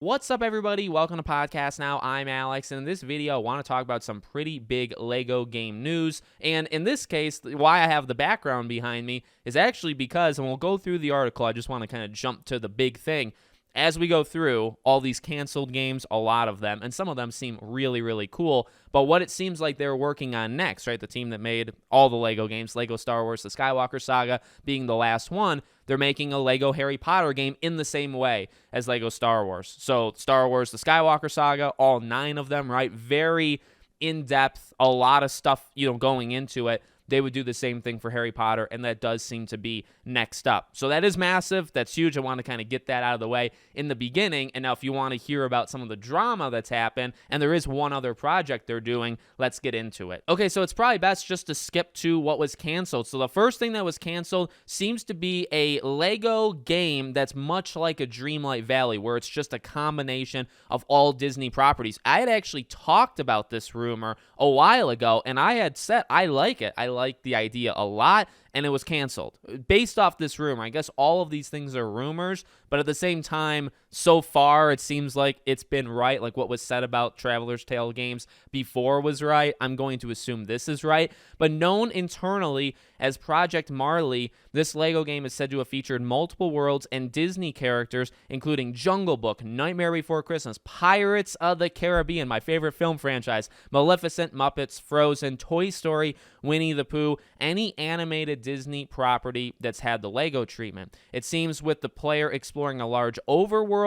What's up, everybody? Welcome to Podcast Now. I'm Alex, and in this video, I want to talk about some pretty big LEGO game news. And in this case, why I have the background behind me is actually because, and we'll go through the article, I just want to kind of jump to the big thing. As we go through all these canceled games, a lot of them, and some of them seem really, really cool, but what it seems like they're working on next, right? The team that made all the LEGO games, LEGO Star Wars, the Skywalker Saga being the last one, they're making a LEGO Harry Potter game in the same way as LEGO Star Wars. So Star Wars, the Skywalker Saga, all 9 of them, right? Very in-depth, a lot of stuff, going into it. They would do the same thing for Harry Potter, and that does seem to be next up. So that is massive. That's huge. I want to kind of get that out of the way in the beginning. And now if you want to hear about some of the drama that's happened, and there is one other project they're doing, let's get into it. Okay, so it's probably best just to skip to what was canceled. So the first thing that was canceled seems to be a LEGO game that's much like a Dreamlight Valley, where it's just a combination of all Disney properties. I had actually talked about this rumor a while ago, and I had said I like it. I like the idea a lot, and it was canceled. Based off this rumor, I guess all of these things are rumors, but at the same time, so far, it seems like it's been right. Like what was said about Traveler's Tale games before was right. I'm going to assume this is right. But known internally as Project Marley, this LEGO game is said to have featured multiple worlds and Disney characters, including Jungle Book, Nightmare Before Christmas, Pirates of the Caribbean, my favorite film franchise, Maleficent, Muppets, Frozen, Toy Story, Winnie the Pooh, any animated Disney property that's had the LEGO treatment. It seems with the player exploring a large overworld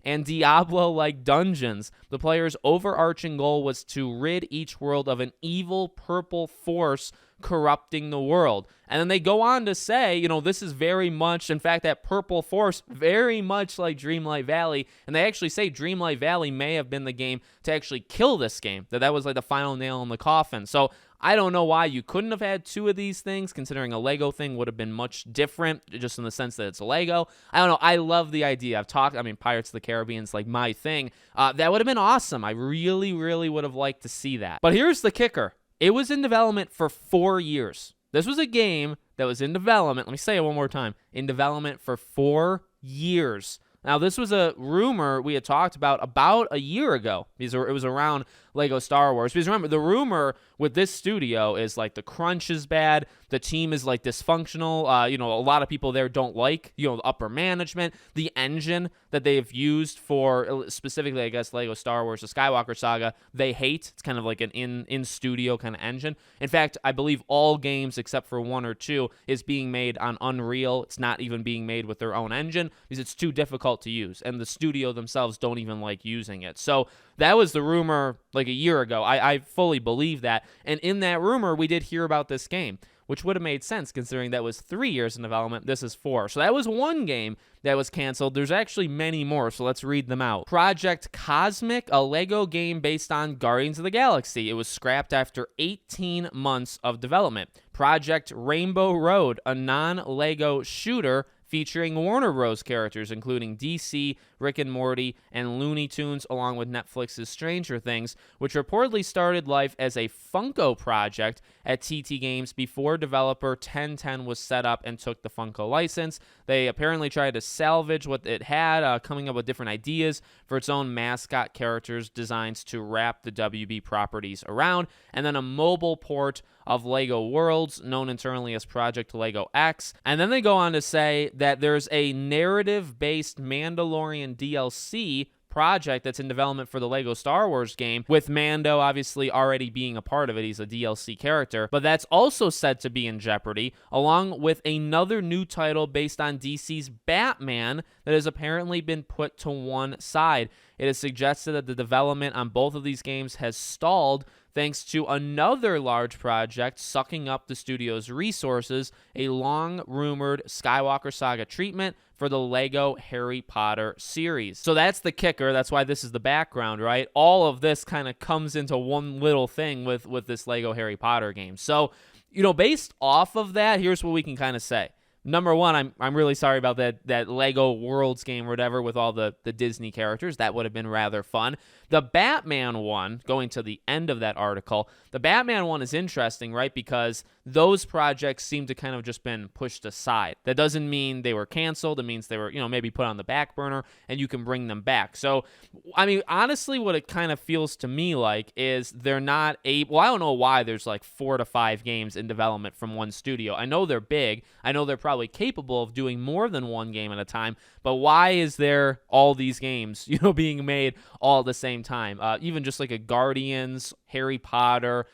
and Diablo-like dungeons, the player's overarching goal was to rid each world of an evil purple force corrupting the world. And then they go on to say, this is very much, in fact, that purple force, very much like Dreamlight Valley. And they actually say Dreamlight Valley may have been the game to actually kill this game, that was like the final nail in the coffin. So I don't know why you couldn't have had 2 of these things, considering a LEGO thing would have been much different, just in the sense that it's a LEGO. I don't know. I love the idea. Pirates of the Caribbean is like my thing. That would have been awesome. I really, really would have liked to see that. But here's the kicker. It was in development for 4 years. This was a game that was in development. Let me say it one more time. In development for 4 years. Now, this was a rumor we had talked about a year ago. It was around LEGO Star Wars. Because remember, the rumor with this studio is like the crunch is bad, the team is like dysfunctional. A lot of people there don't like, the upper management, the engine that they've used for specifically, I guess, LEGO Star Wars, the Skywalker Saga, they hate. It's kind of like an in-studio kind of engine. In fact, I believe all games except for 1 or 2 is being made on Unreal. It's not even being made with their own engine because it's too difficult to use, and the studio themselves don't even like using it. So that was the rumor like a year ago. I fully believe that. And in that rumor, we did hear about this game, which would have made sense considering that was 3 years in development. This is 4. So that was one game that was canceled. There's actually many more, so let's read them out. Project Cosmic, a LEGO game based on Guardians of the Galaxy. It was scrapped after 18 months of development. Project Rainbow Road, a non-LEGO shooter featuring Warner Bros. Characters, including DC, Rick and Morty, and Looney Tunes, along with Netflix's Stranger Things, which reportedly started life as a Funko project at TT Games before developer 1010 was set up and took the Funko license. They apparently tried to salvage what it had, coming up with different ideas for its own mascot characters, designs to wrap the WB properties around, and then a mobile port of LEGO Worlds, known internally as Project LEGO X. And then they go on to say that there's a narrative-based Mandalorian DLC project that's in development for the LEGO Star Wars game, with Mando obviously already being a part of it. He's a DLC character, but that's also said to be in jeopardy, along with another new title based on DC's Batman that has apparently been put to one side. It is suggested that the development on both of these games has stalled thanks to another large project sucking up the studio's resources, a long-rumored Skywalker Saga treatment for the LEGO Harry Potter series. So that's the kicker. That's why this is the background, right? All of this kind of comes into one little thing with this LEGO Harry Potter game. So, based off of that, here's what we can kind of say. Number one, I'm really sorry about that LEGO Worlds game or whatever with all the Disney characters. That would have been rather fun. The Batman one, going to the end of that article, the Batman one is interesting, right? Because those projects seem to kind of just been pushed aside. That doesn't mean they were canceled. It means they were, maybe put on the back burner and you can bring them back. So, I mean, honestly, what it kind of feels to me like is they're not able, well, I don't know why there's like 4 to 5 games in development from one studio. I know they're big. I know they're probably capable of doing more than one game at a time, but why is there all these games, being made all at the same time? Even just like a Guardians, Harry Potter,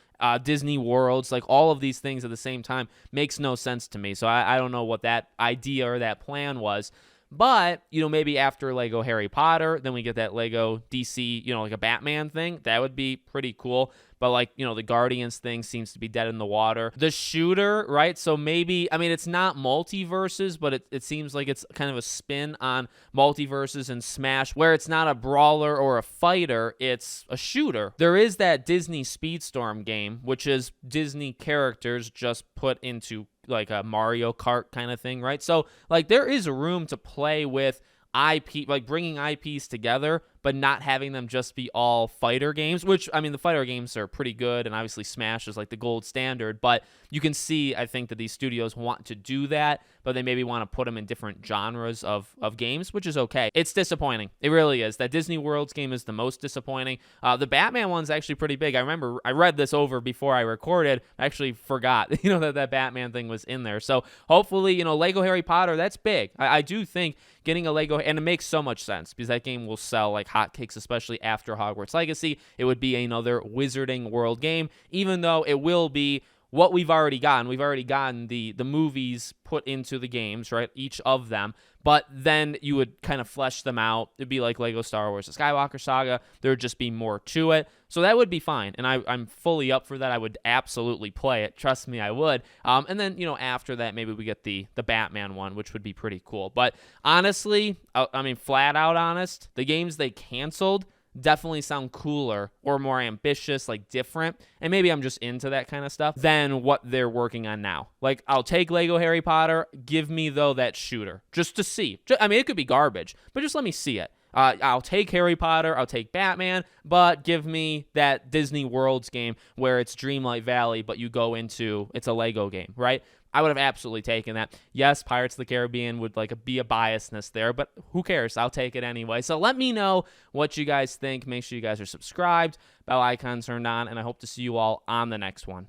Disney Worlds, like all of these things at the same time makes no sense to me. So I don't know what that idea or that plan was. But, maybe after Lego Harry Potter, then we get that Lego DC, like a Batman thing. That would be pretty cool. But the Guardians thing seems to be dead in the water. The shooter, right? So maybe, I mean, it's not multiverses, but it seems like it's kind of a spin on multiverses and Smash, where it's not a brawler or a fighter, it's a shooter. There is that Disney Speedstorm game, which is Disney characters just put into like a Mario Kart kind of thing, right? So there is room to play with IP, like bringing IPs together, but not having them just be all fighter games, which, I mean, the fighter games are pretty good, and obviously Smash is like the gold standard, but you can see, I think, that these studios want to do that, but they maybe want to put them in different genres of games, which is okay. It's disappointing. It really is. That Disney Worlds game is the most disappointing. The Batman one's actually pretty big. I remember I read this over before I recorded. I actually forgot, that Batman thing was in there. So hopefully, Lego Harry Potter, that's big. I do think getting a Lego, and it makes so much sense because that game will sell like hotcakes, especially after Hogwarts Legacy. It would be another Wizarding World game, even though it will be what we've already gotten. We've already gotten the movies put into the games, right? Each of them. But then you would kind of flesh them out. It'd be like Lego Star Wars, the Skywalker Saga. There would just be more to it. So that would be fine. And I'm fully up for that. I would absolutely play it. Trust me, I would. And then, after that, maybe we get the Batman one, which would be pretty cool. But honestly, I mean, flat out honest, the games they canceled definitely sound cooler or more ambitious, like different, and maybe I'm just into that kind of stuff, than what they're working on now. Like, I'll take Lego Harry Potter, give me, though, that shooter, just to see. I mean, it could be garbage, but just let me see it. I'll take Harry Potter, I'll take Batman, but give me that Disney Worlds game where it's Dreamlight Valley, but you go into, it's a Lego game, right? I would have absolutely taken that. Yes, Pirates of the Caribbean would be a biasness there, but who cares? I'll take it anyway. So let me know what you guys think. Make sure you guys are subscribed, bell icon turned on, and I hope to see you all on the next one.